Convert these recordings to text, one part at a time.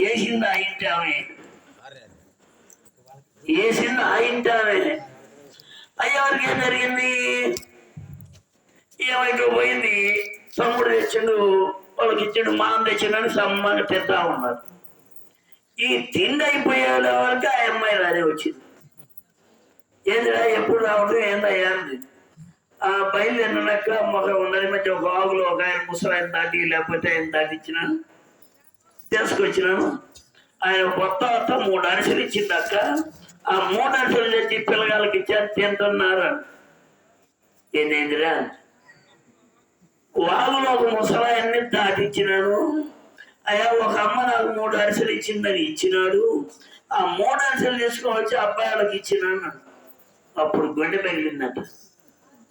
వేసింది ఆ ఇంటి ఆమె, వేసింది ఆ ఇంటి ఆమె. అయ్యవారికి ఏం జరిగింది? ఏమైతే పోయింది, తమ్ముడు తెచ్చిండు, వాళ్ళకి ఇచ్చిండు, మానం తెచ్చిండని సమ్మాగా తింటా ఉన్నారు. ఈ తిండి అయిపోయే వరకు ఆ అమ్మాయి అదే వచ్చింది. ఏందిరా ఎప్పుడు రావడం ఏందయ్యా అంది. ఆ బయలుదేరినాక మొక్క ఉన్నది మధ్య ఒక ఆవులో ఒక ఆయన ముసలాయన దాటి లేకపోతే ఆయన దాటిచ్చినాను, తీసుకొచ్చినాను. ఆయన కొత్త 3 అరిసెలు ఇచ్చిందక్క. ఆ 3 అరిసెలు తెచ్చి పిల్లగాళ్ళకి ఇచ్చారు, తింటున్నారు. ఏంటేందిరా? వాగులో ఒక ముసలాయన్ని దాటిచ్చినాను. అయ్యా ఒక అమ్మ నాకు 3 అరిసెలు ఇచ్చిందని ఇచ్చినాడు. ఆ 3 అరిసెలు తీసుకొని వచ్చి అబ్బాయిలకు ఇచ్చినాను. అప్పుడు గుండె పెరిగిందట.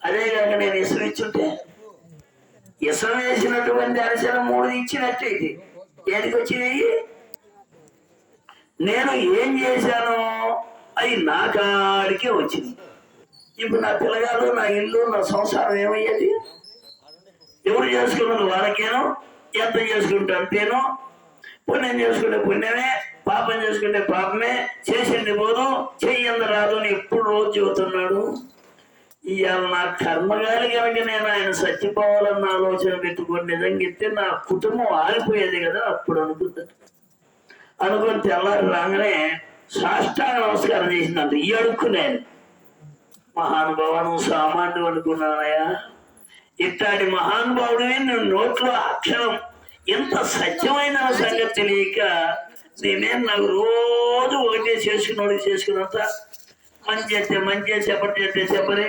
అదే కాక నేను ఇసం ఇచ్చుంటే, ఇసం వేసినటువంటి అరిసెలు 3 ఇచ్చినట్టే. ఇది ఏదికి వచ్చినాయి? నేను ఏం చేశానో అవి నా కాడికే వచ్చింది. ఇప్పుడు నా పిల్లగాడు, నా ఇల్లు, నా సంసారం ఏమయ్యేది? ఎవరు చేసుకున్నది వాళ్ళకేనో, ఎంత చేసుకుంటే అంతేనో. పుణ్యం చేసుకుంటే పుణ్యమే, పాపం చేసుకుంటే పాపమే. చేసింది పోదు, చెయ్యంది రాదు అని ఎప్పుడు రోజు చెబుతున్నాడు. ఇవాళ నా కర్మగాలి కనుక నేను ఆయన చచ్చిపోవాలన్న ఆలోచన పెట్టుకొని నిజంగా ఇస్తే నా కుటుంబం ఆగిపోయేది కదా. అప్పుడు అనుకుని తెల్లారి రాగానే సాష్టాంగ నమస్కారం చేసిందంట. ఈ అడుక్కునేది మహానుభావను సామాన్యుడు అనుకున్నానయా. ఇట్లాంటి మహానుభావుడివి నువ్వు నోట్లో అక్షరం ఎంత సత్యమైన సంగతి తెలియక నేనేం నాకు రోజు ఒకటే చేసుకున్నోడికి చేసుకున్నంత మంచి చేస్తే మంచి, చెప్పటి చేస్తే చెప్పలే.